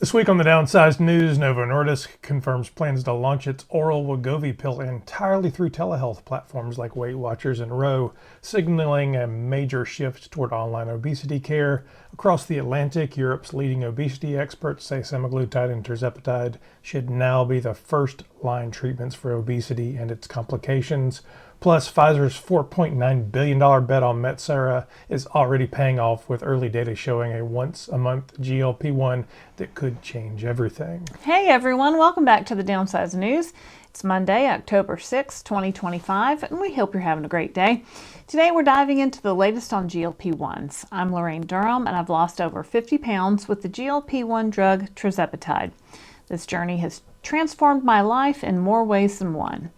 This week on the Downsized news, Novo Nordisk confirms plans to launch its oral Wegovy pill entirely through telehealth platforms like Weight Watchers and Ro, signaling a major shift toward online obesity care. Across the Atlantic, Europe's leading obesity experts say semaglutide and tirzepatide should now be the first-line treatments for obesity and its complications. Plus, Pfizer's $4.9 billion bet on Metsera is already paying off, with early data showing a once-a-month GLP-1 that could change everything. Hey everyone, welcome back to the Downsized News. It's Monday, October 6, 2025, and we hope you're having a great day. Today we're diving into the latest on GLP-1s. I'm Laraine Durham, and I've lost over 50 pounds with the GLP-1 drug tirzepatide. This journey has transformed my life in more ways than one.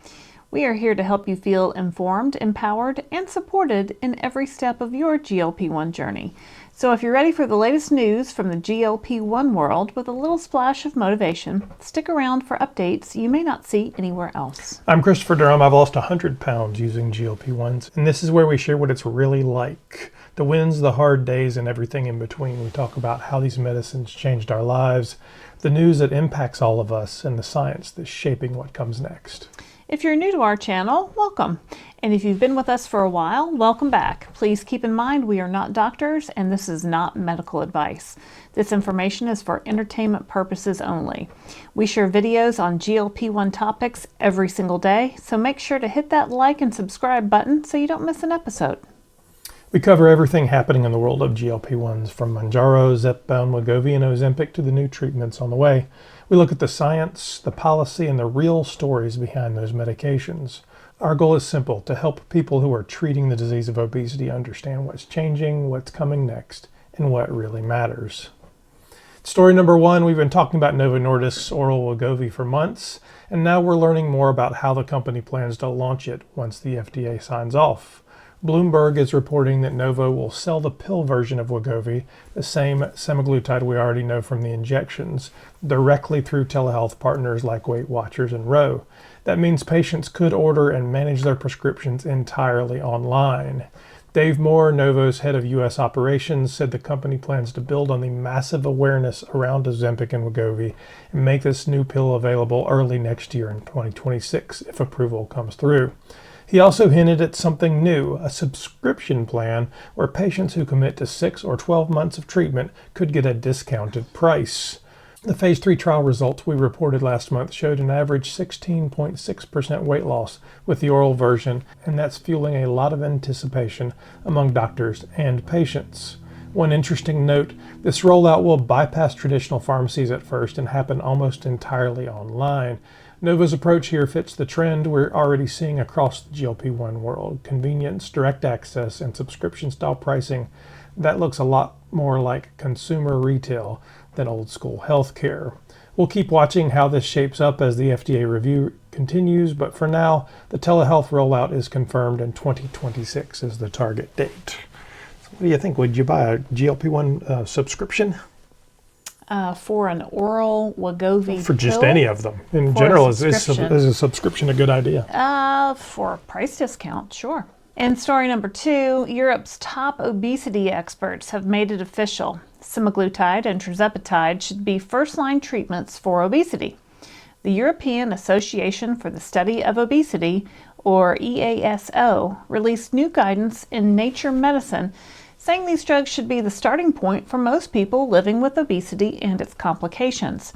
We are here to help you feel informed, empowered, and supported in every step of your GLP-1 journey. So if you're ready for the latest news from the GLP-1 world with a little splash of motivation, stick around for updates you may not see anywhere else. I'm Christopher Durham. I've lost 100 pounds using GLP-1s, and this is where we share what it's really like. The wins, the hard days, and everything in between. We talk about how these medicines changed our lives, the news that impacts all of us, and the science that's shaping what comes next. If you're new to our channel, welcome. And if you've been with us for a while, welcome back. Please keep in mind we are not doctors and this is not medical advice. This information is for entertainment purposes only. We share videos on GLP-1 topics every single day, so make sure to hit that like and subscribe button so you don't miss an episode. We cover everything happening in the world of GLP-1s, from Mounjaro, Zepbound, Wegovy, and Ozempic to the new treatments on the way. We look at the science, the policy, and the real stories behind those medications. Our goal is simple: to help people who are treating the disease of obesity understand what's changing, what's coming next, and what really matters. Story number one, we've been talking about Novo Nordisk's oral Wegovy for months, and now we're learning more about how the company plans to launch it once the FDA signs off. Bloomberg is reporting that Novo will sell the pill version of Wegovy, the same semaglutide we already know from the injections, directly through telehealth partners like Weight Watchers and Ro. That means patients could order and manage their prescriptions entirely online. Dave Moore, Novo's head of U.S. operations, said the company plans to build on the massive awareness around Ozempic and Wegovy and make this new pill available early next year in 2026 if approval comes through. He also hinted at something new, a subscription plan where patients who commit to 6 or 12 months of treatment could get a discounted price. The phase 3 trial results we reported last month showed an average 16.6% weight loss with the oral version, and that's fueling a lot of anticipation among doctors and patients. One interesting note, this rollout will bypass traditional pharmacies at first and happen almost entirely online. Novo's approach here fits the trend we're already seeing across the GLP-1 world: convenience, direct access, and subscription-style pricing. That looks a lot more like consumer retail than old-school healthcare. We'll keep watching how this shapes up as the FDA review continues, but for now, the telehealth rollout is confirmed, and 2026 is the target date. So what do you think? Would you buy a GLP-1 subscription? For an oral Wegovy For just pill? any of them. In For general, a is subscription. a subscription a good idea? For a price discount, sure. And story number two, Europe's top obesity experts have made it official. Semaglutide and tirzepatide should be first-line treatments for obesity. The European Association for the Study of Obesity, or EASO, released new guidance in Nature Medicine saying these drugs should be the starting point for most people living with obesity and its complications.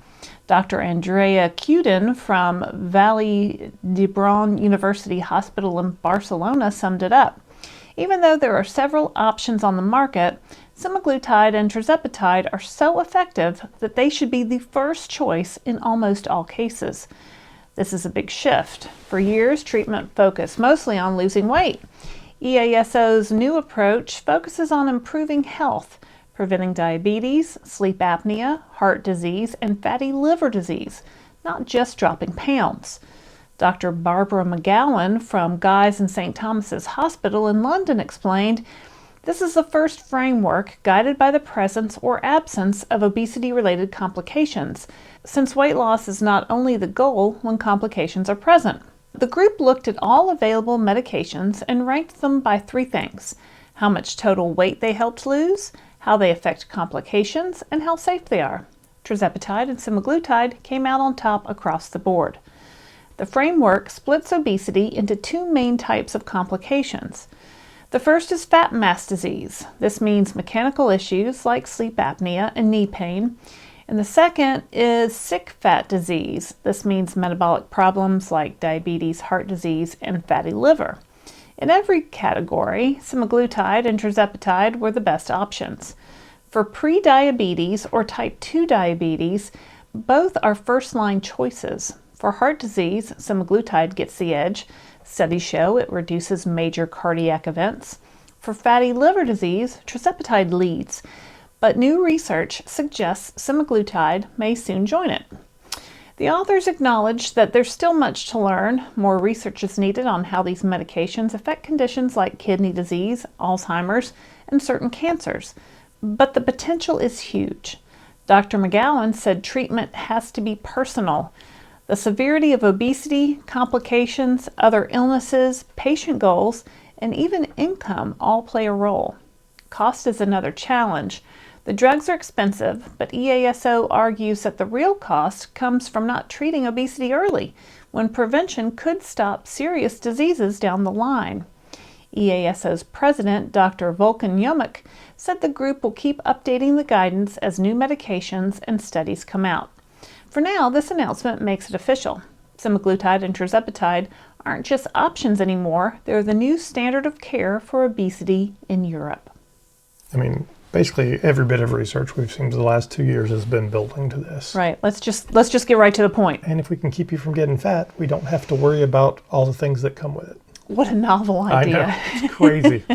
Dr. Andrea Cuden from Vall d'Hebron University Hospital in Barcelona summed it up. Even though there are several options on the market, semaglutide and tirzepatide are so effective that they should be the first choice in almost all cases. This is a big shift. For years, treatment focused mostly on losing weight. EASO's new approach focuses on improving health, preventing diabetes, sleep apnea, heart disease, and fatty liver disease, not just dropping pounds. Dr. Barbara McGowan from Guy's and St. Thomas's Hospital in London explained, "This is the first framework guided by the presence or absence of obesity-related complications, since weight loss is not only the goal when complications are present." The group looked at all available medications and ranked them by three things: how much total weight they helped lose, how they affect complications, and how safe they are. Tirzepatide and semaglutide came out on top across the board. The framework splits obesity into two main types of complications. The first is fat mass disease. This means mechanical issues like sleep apnea and knee pain. And the second is sick fat disease. This means metabolic problems like diabetes, heart disease, and fatty liver. In every category, semaglutide and tirzepatide were the best options. For pre-diabetes or type 2 diabetes, both are first-line choices. For heart disease, semaglutide gets the edge. Studies show it reduces major cardiac events. For fatty liver disease, tirzepatide leads, but new research suggests semaglutide may soon join it. The authors acknowledge that there's still much to learn. More research is needed on how these medications affect conditions like kidney disease, Alzheimer's, and certain cancers. But the potential is huge. Dr. McGowan said treatment has to be personal. The severity of obesity, complications, other illnesses, patient goals, and even income all play a role. Cost is another challenge. The drugs are expensive, but EASO argues that the real cost comes from not treating obesity early, when prevention could stop serious diseases down the line. EASO's president, Dr. Volkan Yomik, said the group will keep updating the guidance as new medications and studies come out. For now, this announcement makes it official. Semaglutide and tirzepatide aren't just options anymore, they're the new standard of care for obesity in Europe. I mean, basically every bit of research we've seen for the last 2 years has been building to this. Right. Let's just get right to the point. And if we can keep you from getting fat, we don't have to worry about all the things that come with it. What a novel idea. I know. It's crazy.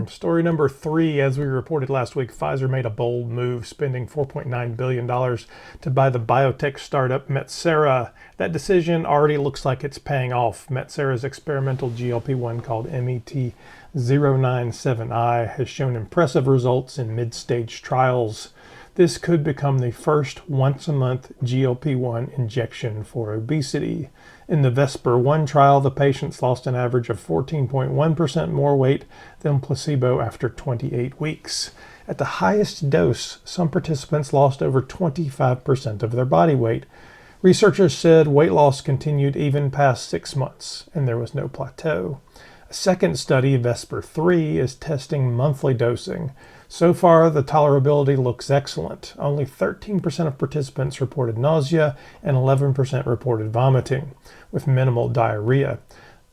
Story number 3, as we reported last week, Pfizer made a bold move, spending $4.9 billion to buy the biotech startup Metsera. That decision already looks like it's paying off. Metsera's experimental GLP-1 called MET-097I has shown impressive results in mid-stage trials. This could become the first once-a-month GLP-1 injection for obesity. In the Vesper-1 trial, the patients lost an average of 14.1% more weight than placebo after 28 weeks. At the highest dose, some participants lost over 25% of their body weight. Researchers said weight loss continued even past 6 months, and there was no plateau. A second study, Vesper-3, is testing monthly dosing. So far, the tolerability looks excellent. Only 13% of participants reported nausea and 11% reported vomiting, with minimal diarrhea.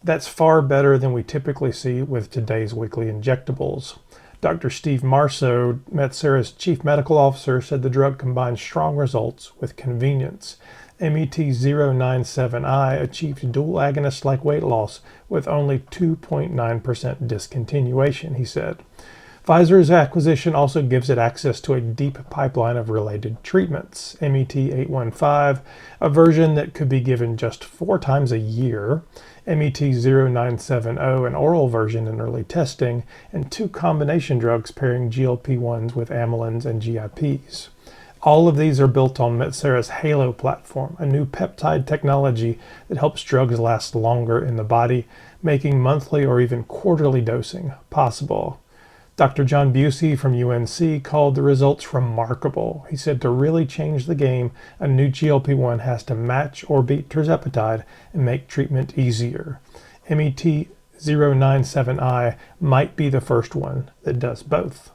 That's far better than we typically see with today's weekly injectables. Dr. Steve Marceau, Metsera's chief medical officer, said the drug combines strong results with convenience. MET-097I achieved dual agonist-like weight loss with only 2.9% discontinuation, he said. Pfizer's acquisition also gives it access to a deep pipeline of related treatments. MET-815, a version that could be given just 4 times a year, MET-0970, an oral version in early testing, and 2 combination drugs pairing GLP-1s with amylins and GIPs. All of these are built on Metsera's Halo platform, a new peptide technology that helps drugs last longer in the body, making monthly or even quarterly dosing possible. Dr. John Busey from UNC called the results remarkable. He said to really change the game, a new GLP-1 has to match or beat tirzepatide and make treatment easier. MET-097I might be the first one that does both.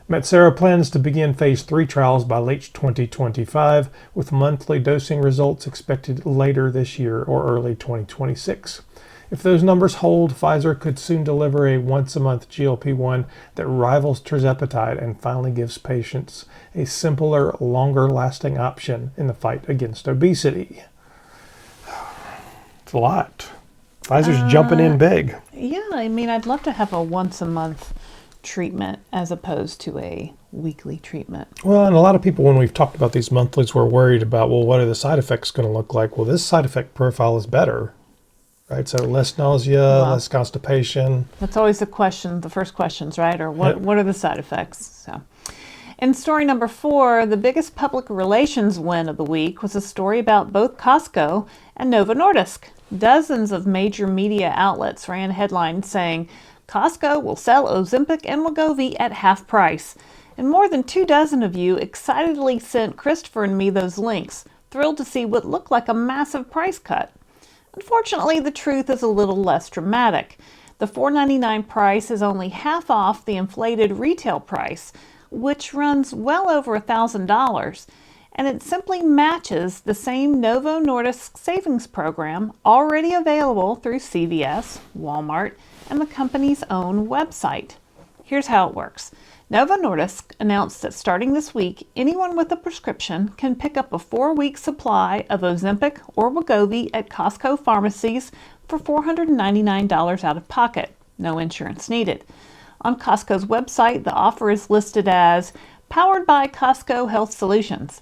Metsera plans to begin phase 3 trials by late 2025, with monthly dosing results expected later this year or early 2026. If those numbers hold, Pfizer could soon deliver a once-a-month GLP-1 that rivals tirzepatide and finally gives patients a simpler, longer-lasting option in the fight against obesity. It's a lot. Pfizer's jumping in big. Yeah, I mean, I'd love to have a once-a-month treatment as opposed to a weekly treatment. Well, and a lot of people, when we've talked about these monthlies, were worried about, well, what are the side effects going to look like? Well, this side effect profile is better. Right, so less nausea, less constipation. That's always the question, the first questions, right? Or what are the side effects? So, in story number 4, the biggest public relations win of the week was a story about both Costco and Novo Nordisk. Dozens of major media outlets ran headlines saying, Costco will sell Ozempic and Wegovy at half price. And more than 24 of you excitedly sent Christopher and me those links, thrilled to see what looked like a massive price cut. Unfortunately, the truth is a little less dramatic. The $4.99 price is only half off the inflated retail price, which runs well over $1,000, and it simply matches the same Novo Nordisk savings program already available through CVS, Walmart, and the company's own website. Here's how it works. Novo Nordisk announced that starting this week, anyone with a prescription can pick up a 4-week supply of Ozempic or Wegovy at Costco pharmacies for $499 out of pocket. No insurance needed. On Costco's website, the offer is listed as powered by Costco Health Solutions.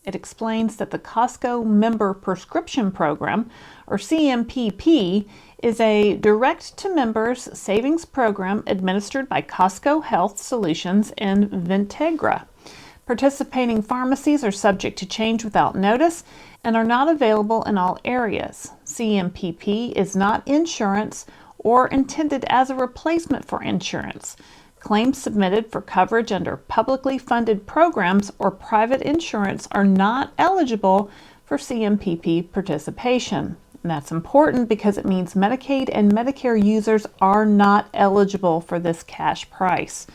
It explains that the Costco Member Prescription Program, or CMPP, is a direct-to-members savings program administered by Costco Health Solutions and Vintegra. Participating pharmacies are subject to change without notice and are not available in all areas. CMPP is not insurance or intended as a replacement for insurance. Claims submitted for coverage under publicly funded programs or private insurance are not eligible for CMPP participation. And that's important because it means Medicaid and Medicare users are not eligible for this cash price.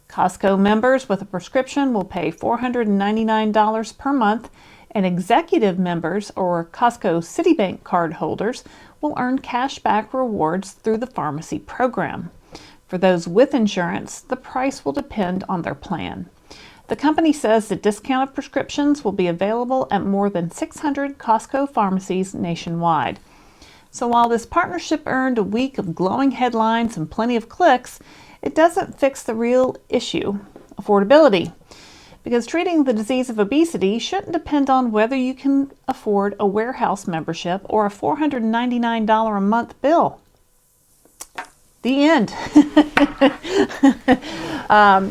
Costco members with a prescription will pay $499 per month, and executive members or Costco Citibank card holders will earn cash back rewards through the pharmacy program. For those with insurance, the price will depend on their plan. The company says the discounted prescriptions will be available at more than 600 Costco pharmacies nationwide. So while this partnership earned a week of glowing headlines and plenty of clicks, it doesn't fix the real issue, affordability. Because treating the disease of obesity shouldn't depend on whether you can afford a warehouse membership or a $499 a month bill. The end.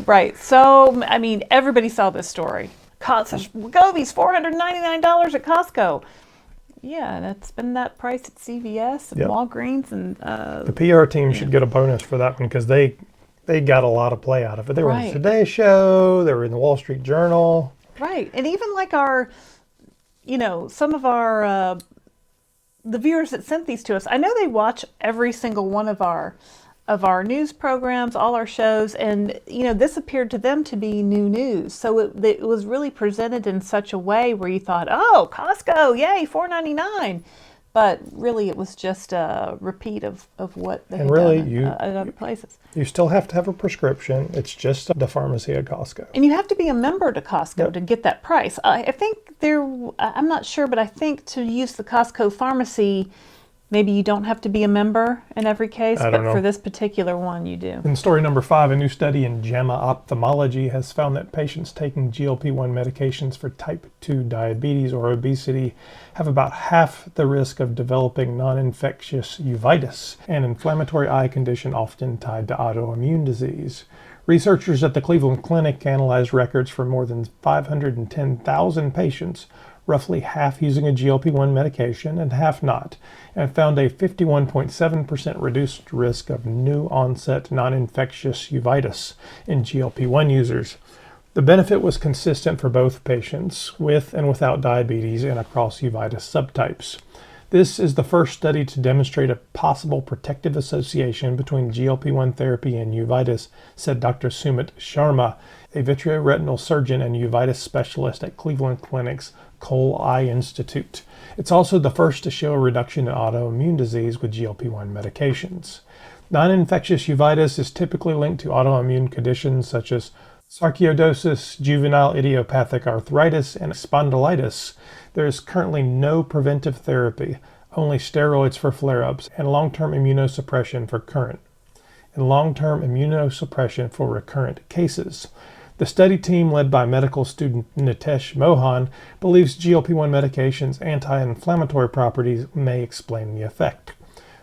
Right. So, I mean, everybody saw this story. Wegovy's $499 at Costco. Yeah, that's been that price at CVS and Walgreens. And the PR team should get a bonus for that one because they got a lot of play out of it. They were in the Today Show. They were in the Wall Street Journal. Right. And even like some of our, the viewers that sent these to us, I know they watch every single one of our news programs, all our shows, and this appeared to them to be new news. So it was really presented in such a way where you thought, oh, Costco, yay, $4.99. But really, it was just a repeat of what they had done at other places. You still have to have a prescription. It's just the pharmacy at Costco. And you have to be a member to Costco to get that price. I think I'm not sure, but I think to use the Costco pharmacy, maybe you don't have to be a member in every case, but for this particular one, you do. In story number 5, a new study in JAMA Ophthalmology has found that patients taking GLP-1 medications for type 2 diabetes or obesity have about half the risk of developing non-infectious uveitis, an inflammatory eye condition often tied to autoimmune disease. Researchers at the Cleveland Clinic analyzed records for more than 510,000 patients, roughly half using a GLP-1 medication and half not, and found a 51.7% reduced risk of new onset non-infectious uveitis in GLP-1 users. The benefit was consistent for both patients with and without diabetes and across uveitis subtypes. This is the first study to demonstrate a possible protective association between GLP-1 therapy and uveitis, said Dr. Sumit Sharma, a vitreoretinal surgeon and uveitis specialist at Cleveland Clinic's Cole Eye Institute. It's also the first to show a reduction in autoimmune disease with GLP-1 medications. Non-infectious uveitis is typically linked to autoimmune conditions such as sarcoidosis, juvenile idiopathic arthritis, and spondylitis. There is currently no preventive therapy, only steroids for flare-ups, and long-term immunosuppression for recurrent cases. The study team, led by medical student Nitesh Mohan, believes GLP-1 medications' anti-inflammatory properties may explain the effect.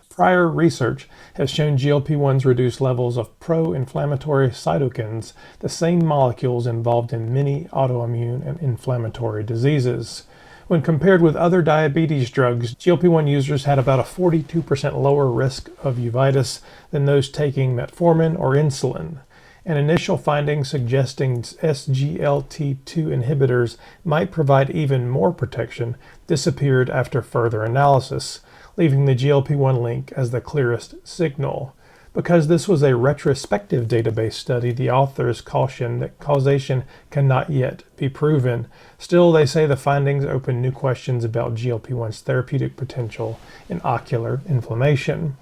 Prior research has shown GLP-1s reduce levels of pro-inflammatory cytokines, the same molecules involved in many autoimmune and inflammatory diseases. When compared with other diabetes drugs, GLP-1 users had about a 42% lower risk of uveitis than those taking metformin or insulin. and initial findings suggesting SGLT2 inhibitors might provide even more protection disappeared after further analysis, leaving the GLP-1 link as the clearest signal. Because this was a retrospective database study, the authors caution that causation cannot yet be proven. Still, they say the findings open new questions about GLP-1's therapeutic potential in ocular inflammation.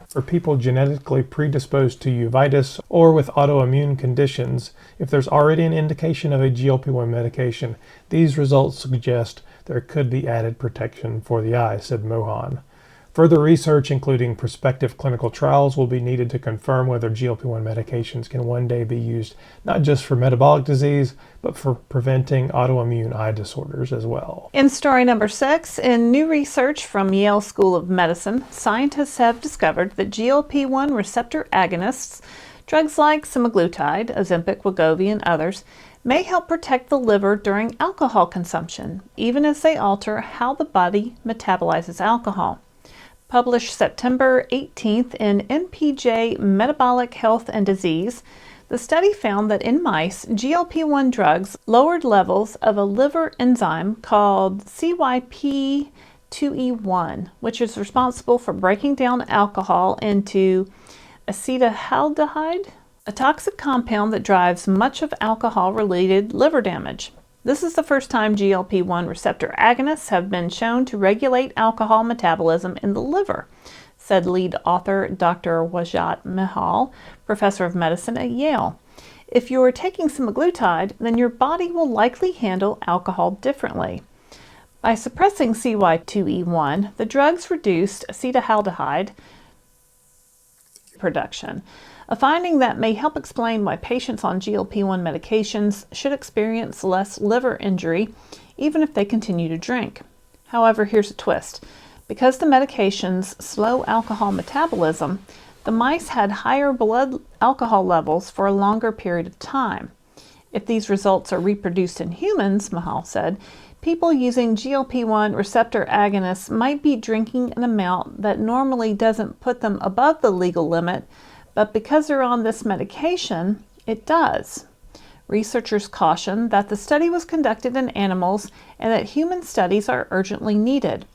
For people genetically predisposed to uveitis or with autoimmune conditions, if there's already an indication of a GLP-1 medication, these results suggest there could be added protection for the eye, said Mohan. Further research, including prospective clinical trials, will be needed to confirm whether GLP-1 medications can one day be used not just for metabolic disease, but for preventing autoimmune eye disorders as well. In story number 6, in new research from Yale School of Medicine, scientists have discovered that GLP-1 receptor agonists, drugs like semaglutide, Ozempic, Wegovy, and others, may help protect the liver during alcohol consumption, even as they alter how the body metabolizes alcohol. Published September 18th in NPJ Metabolic Health and Disease, the study found that in mice, GLP-1 drugs lowered levels of a liver enzyme called CYP2E1, which is responsible for breaking down alcohol into acetaldehyde, a toxic compound that drives much of alcohol-related liver damage. This is the first time GLP-1 receptor agonists have been shown to regulate alcohol metabolism in the liver, said lead author Dr. Wajat Mehal, professor of medicine at Yale. If you're taking semaglutide, then your body will likely handle alcohol differently. By suppressing CYP2E1, the drugs reduced acetaldehyde production, a finding that may help explain why patients on GLP-1 medications should experience less liver injury even if they continue to drink. However, here's a twist. Because the medications slow alcohol metabolism, the mice had higher blood alcohol levels for a longer period of time. If these results are reproduced in humans, Mahal said, people using GLP-1 receptor agonists might be drinking an amount that normally doesn't put them above the legal limit, but because they're on this medication, it does. Researchers caution that the study was conducted in animals and that human studies are urgently needed.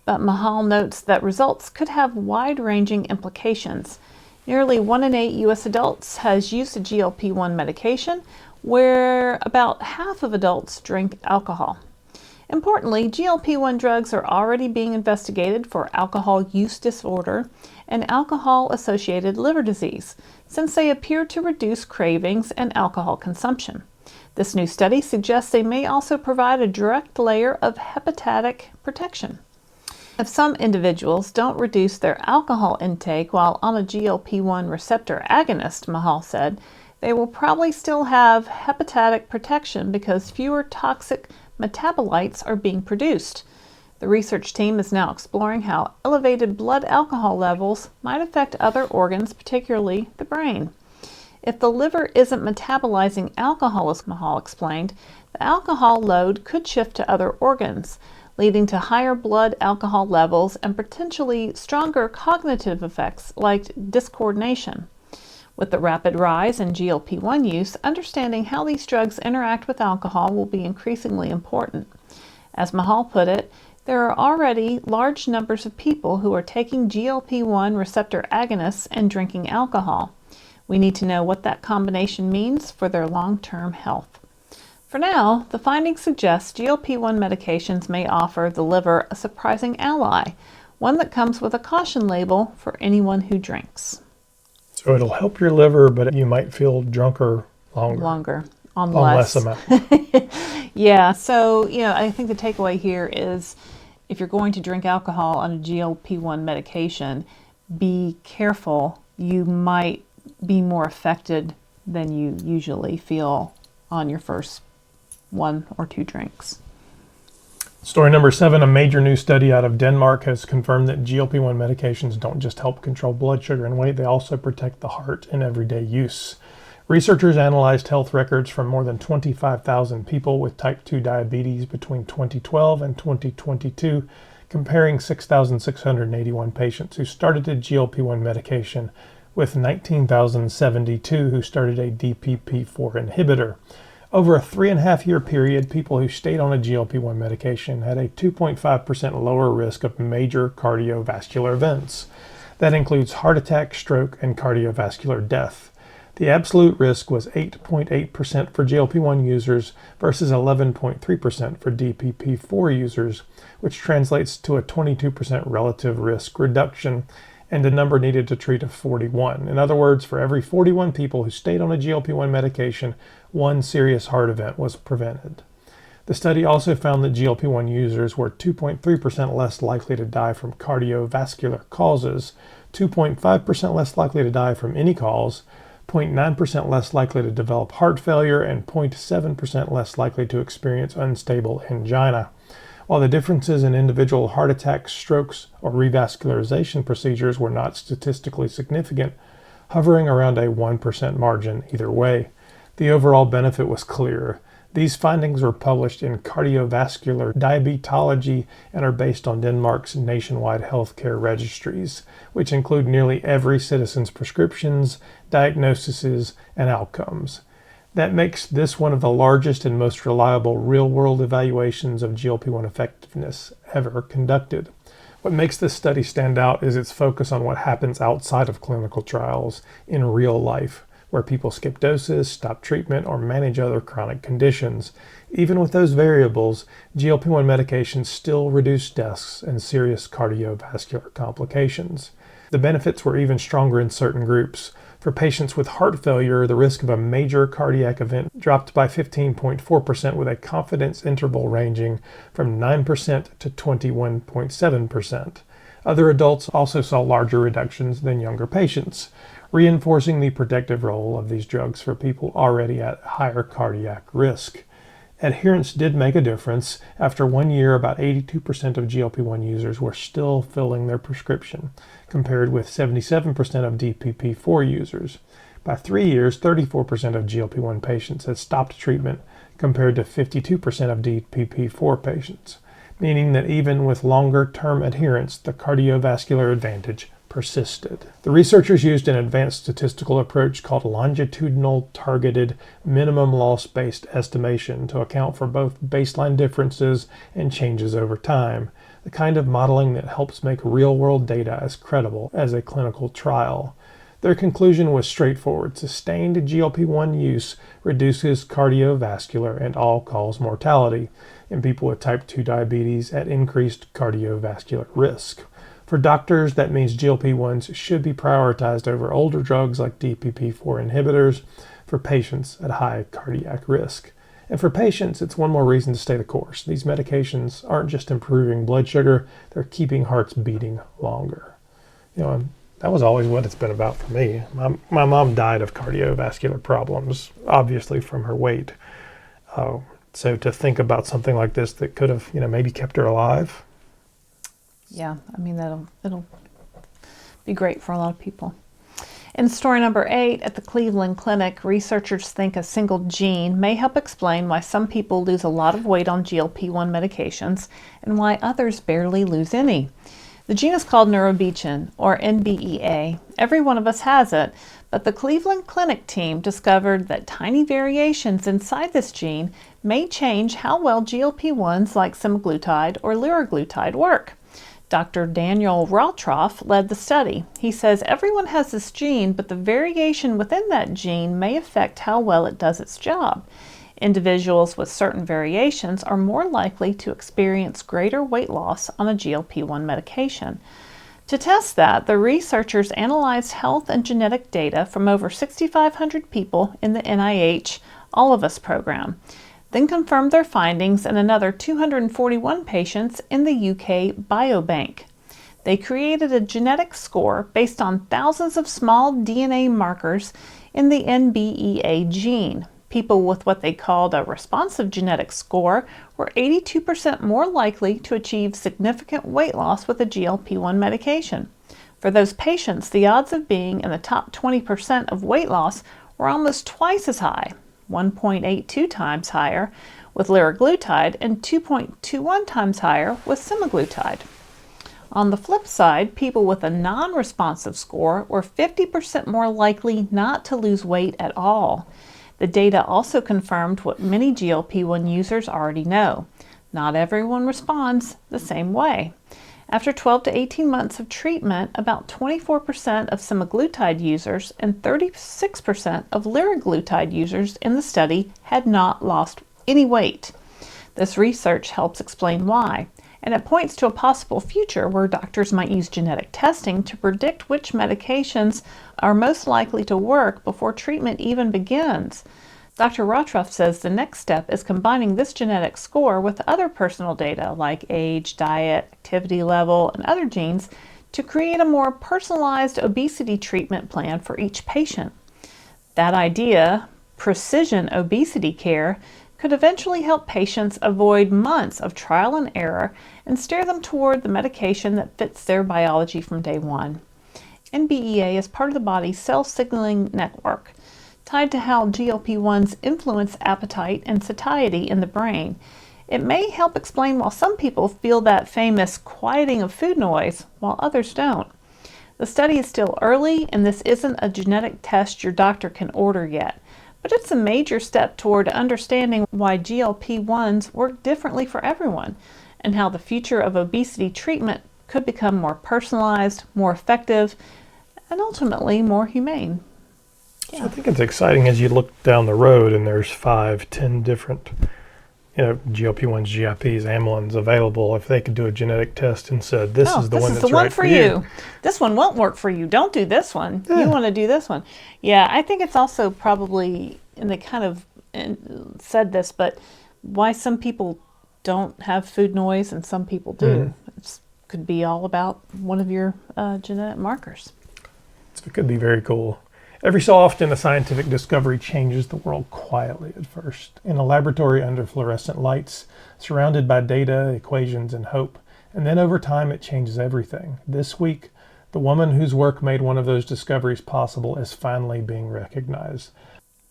But Mahal notes that results could have wide-ranging implications. Nearly 1 in 8 U.S. adults has used a GLP-1 medication, where about half of adults drink alcohol. Importantly, GLP-1 drugs are already being investigated for alcohol use disorder and alcohol-associated liver disease, since they appear to reduce cravings and alcohol consumption. This new study suggests they may also provide a direct layer of hepatic protection. If some individuals don't reduce their alcohol intake while on a GLP-1 receptor agonist, Mahal said, they will probably still have hepatic protection because fewer toxic metabolites are being produced. The research team is now exploring how elevated blood alcohol levels might affect other organs, particularly the brain. If the liver isn't metabolizing alcohol, as Mahal explained, the alcohol load could shift to other organs, leading to higher blood alcohol levels and potentially stronger cognitive effects like discoordination. With the rapid rise in GLP-1 use, understanding how these drugs interact with alcohol will be increasingly important. As Mahal put it, there are already large numbers of people who are taking GLP-1 receptor agonists and drinking alcohol. We need to know what that combination means for their long-term health. For now, the findings suggest GLP-1 medications may offer the liver a surprising ally, one that comes with a caution label for anyone who drinks. So it'll help your liver, but you might feel drunker longer. On less amount. Yeah, so, I think the takeaway here is if you're going to drink alcohol on a GLP-1 medication, be careful. You might be more affected than you usually feel on your first 1 or 2 drinks. Story number 7, a major new study out of Denmark has confirmed that GLP-1 medications don't just help control blood sugar and weight, they also protect the heart in everyday use. Researchers analyzed health records from more than 25,000 people with type 2 diabetes between 2012 and 2022, comparing 6,681 patients who started a GLP-1 medication with 19,072 who started a DPP-4 inhibitor. Over a 3.5-year period, people who stayed on a GLP-1 medication had a 2.5% lower risk of major cardiovascular events. That includes heart attack, stroke, and cardiovascular death. The absolute risk was 8.8% for GLP-1 users versus 11.3% for DPP-4 users, which translates to a 22% relative risk reduction and a number needed to treat of 41. In other words, for every 41 people who stayed on a GLP-1 medication, one serious heart event was prevented. The study also found that GLP-1 users were 2.3% less likely to die from cardiovascular causes, 2.5% less likely to die from any cause, 0.9% less likely to develop heart failure, and 0.7% less likely to experience unstable angina. While the differences in individual heart attacks, strokes, or revascularization procedures were not statistically significant, hovering around a 1% margin either way, the overall benefit was clear. These findings were published in Cardiovascular Diabetology and are based on Denmark's nationwide healthcare registries, which include nearly every citizen's prescriptions, diagnoses, and outcomes. That makes this one of the largest and most reliable real-world evaluations of GLP-1 effectiveness ever conducted. What makes this study stand out is its focus on what happens outside of clinical trials in real life, where people skip doses, stop treatment, or manage other chronic conditions. Even with those variables, GLP-1 medications still reduce deaths and serious cardiovascular complications. The benefits were even stronger in certain groups. For patients with heart failure, the risk of a major cardiac event dropped by 15.4% with a confidence interval ranging from 9% to 21.7%. Other adults also saw larger reductions than younger patients, reinforcing the protective role of these drugs for people already at higher cardiac risk. Adherence did make a difference. After 1 year, about 82% of GLP-1 users were still filling their prescription, compared with 77% of DPP-4 users. By 3 years, 34% of GLP-1 patients had stopped treatment, compared to 52% of DPP-4 patients, meaning that even with longer-term adherence, the cardiovascular advantage persisted. The researchers used an advanced statistical approach called longitudinal targeted minimum loss-based estimation to account for both baseline differences and changes over time, the kind of modeling that helps make real-world data as credible as a clinical trial. Their conclusion was straightforward. Sustained GLP-1 use reduces cardiovascular and all-cause mortality in people with type 2 diabetes at increased cardiovascular risk. For doctors, that means GLP-1s should be prioritized over older drugs like DPP-4 inhibitors for patients at high cardiac risk. And for patients, it's one more reason to stay the course. These medications aren't just improving blood sugar, they're keeping hearts beating longer. And that was always what it's been about for me. My mom died of cardiovascular problems, obviously from her weight. So to think about something like this that could have, maybe kept her alive. Yeah, it'll be great for a lot of people. In story number 8, at the Cleveland Clinic, researchers think a single gene may help explain why some people lose a lot of weight on GLP-1 medications and why others barely lose any. The gene is called neurobiechin, or NBEA. Every one of us has it, but the Cleveland Clinic team discovered that tiny variations inside this gene may change how well GLP-1s like semaglutide or liraglutide work. Dr. Daniel Rautroff led the study. He says everyone has this gene, but the variation within that gene may affect how well it does its job. Individuals with certain variations are more likely to experience greater weight loss on a GLP-1 medication. To test that, the researchers analyzed health and genetic data from over 6,500 people in the NIH All of Us program, then confirmed their findings in another 241 patients in the UK Biobank. They created a genetic score based on thousands of small DNA markers in the NBEA gene. People with what they called a responsive genetic score were 82% more likely to achieve significant weight loss with a GLP-1 medication. For those patients, the odds of being in the top 20% of weight loss were almost twice as high, 1.82 times higher with liraglutide and 2.21 times higher with semaglutide. On the flip side, people with a non-responsive score were 50% more likely not to lose weight at all. The data also confirmed what many GLP-1 users already know. Not everyone responds the same way. After 12 to 18 months of treatment, about 24% of semaglutide users and 36% of liraglutide users in the study had not lost any weight. This research helps explain why, and it points to a possible future where doctors might use genetic testing to predict which medications are most likely to work before treatment even begins. Dr. Rotroff says the next step is combining this genetic score with other personal data like age, diet, activity level, and other genes to create a more personalized obesity treatment plan for each patient. That idea, precision obesity care, could eventually help patients avoid months of trial and error and steer them toward the medication that fits their biology from day one. NBEA is part of the body's cell signaling network, tied to how GLP-1s influence appetite and satiety in the brain. It may help explain why some people feel that famous quieting of food noise while others don't. The study is still early, and this isn't a genetic test your doctor can order yet, but it's a major step toward understanding why GLP-1s work differently for everyone and how the future of obesity treatment could become more personalized, more effective, and ultimately more humane. So I think it's exciting as you look down the road and there's 5, 10 different, GLP-1s, GIPs, amylins available. If they could do a genetic test and said, this is the one that's right for you. This one won't work for you. Don't do this one. Yeah. You want to do this one. Yeah, I think it's also probably, and they kind of said this, but why some people don't have food noise and some people do. It could be all about one of your genetic markers. So it could be very cool. Every so often, a scientific discovery changes the world quietly at first, in a laboratory under fluorescent lights, surrounded by data, equations, and hope. And then over time, it changes everything. This week, the woman whose work made one of those discoveries possible is finally being recognized.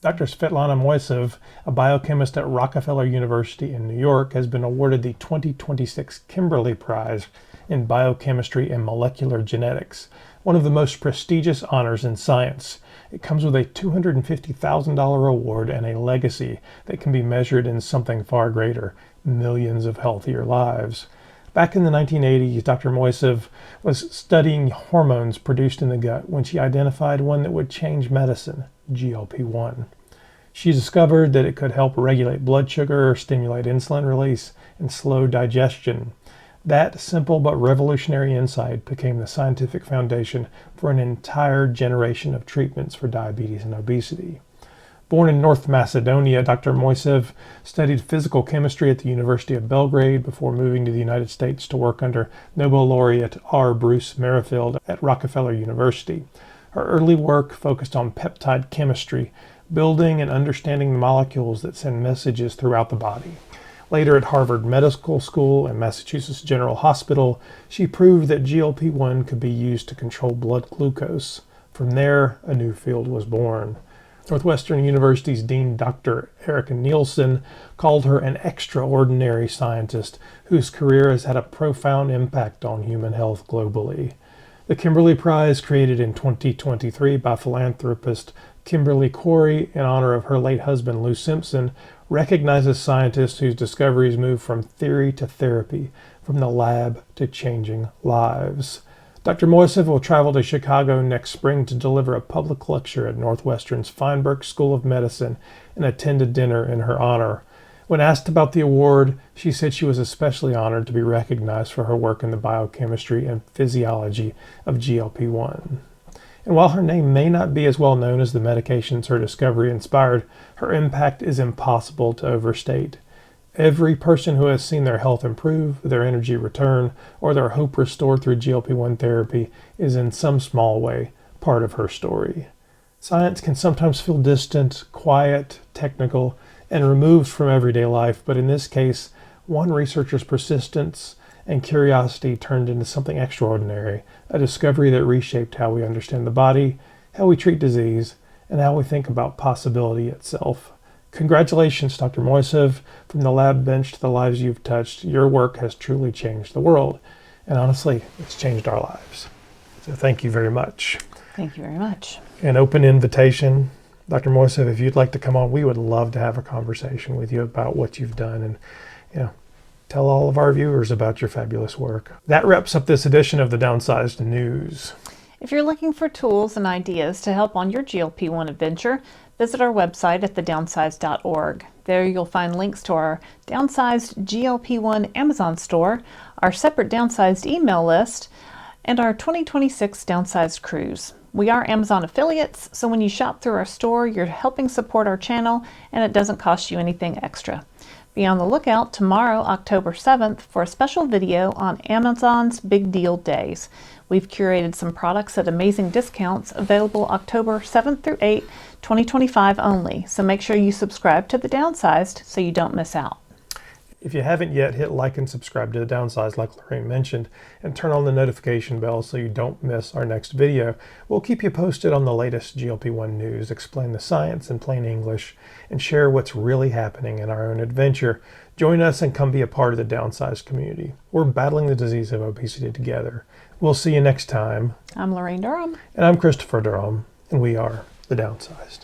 Dr. Svetlana Mojsov, a biochemist at Rockefeller University in New York, has been awarded the 2026 Kimberly Prize in Biochemistry and Molecular Genetics, one of the most prestigious honors in science. It comes with a $250,000 award and a legacy that can be measured in something far greater, millions of healthier lives. Back in the 1980s, Dr. Mojsov was studying hormones produced in the gut when she identified one that would change medicine, GLP-1. She discovered that it could help regulate blood sugar, stimulate insulin release, and slow digestion. That simple but revolutionary insight became the scientific foundation for an entire generation of treatments for diabetes and obesity. Born in North Macedonia, Dr. Mojsov studied physical chemistry at the University of Belgrade before moving to the United States to work under Nobel laureate R. Bruce Merrifield at Rockefeller University. Her early work focused on peptide chemistry, building and understanding the molecules that send messages throughout the body. Later at Harvard Medical School and Massachusetts General Hospital, she proved that GLP-1 could be used to control blood glucose. From there, a new field was born. Northwestern University's Dean Dr. Erica Nielsen called her an extraordinary scientist whose career has had a profound impact on human health globally. The Kimberly Prize, created in 2023 by philanthropist Kimberly Corey in honor of her late husband Lou Simpson, recognizes scientists whose discoveries move from theory to therapy, from the lab to changing lives. Dr. Mojsov will travel to Chicago next spring to deliver a public lecture at Northwestern's Feinberg School of Medicine and attend a dinner in her honor. When asked about the award, she said she was especially honored to be recognized for her work in the biochemistry and physiology of GLP-1. And while her name may not be as well known as the medications her discovery inspired, her impact is impossible to overstate. Every person who has seen their health improve, their energy return, or their hope restored through GLP-1 therapy is in some small way part of her story. Science can sometimes feel distant, quiet, technical, and removed from everyday life, but in this case, one researcher's persistence and curiosity turned into something extraordinary, a discovery that reshaped how we understand the body, how we treat disease, and how we think about possibility itself. Congratulations, Dr. Mojsov. From the lab bench to the lives you've touched, your work has truly changed the world. And honestly, it's changed our lives. So thank you very much. Thank you very much. An open invitation. Dr. Mojsov, if you'd like to come on, we would love to have a conversation with you about what you've done and, tell all of our viewers about your fabulous work. That wraps up this edition of the Downsized News. If you're looking for tools and ideas to help on your GLP-1 adventure, visit our website at thedownsized.org. There you'll find links to our Downsized GLP-1 Amazon store, our separate Downsized email list, and our 2026 Downsized Cruise. We are Amazon affiliates, so when you shop through our store, you're helping support our channel and it doesn't cost you anything extra. Be on the lookout tomorrow, October 7th, for a special video on Amazon's Big Deal Days. We've curated some products at amazing discounts available October 7th through 8th, 2025 only. So make sure you subscribe to The Downsized so you don't miss out. If you haven't yet, hit like and subscribe to The Downsized like Laraine mentioned, and turn on the notification bell so you don't miss our next video. We'll keep you posted on the latest GLP-1 news, explain the science in plain English, and share what's really happening in our own adventure. Join us and come be a part of the Downsized community. We're battling the disease of obesity together. We'll see you next time. I'm Laraine Durham. And I'm Christopher Durham, and we are The Downsized.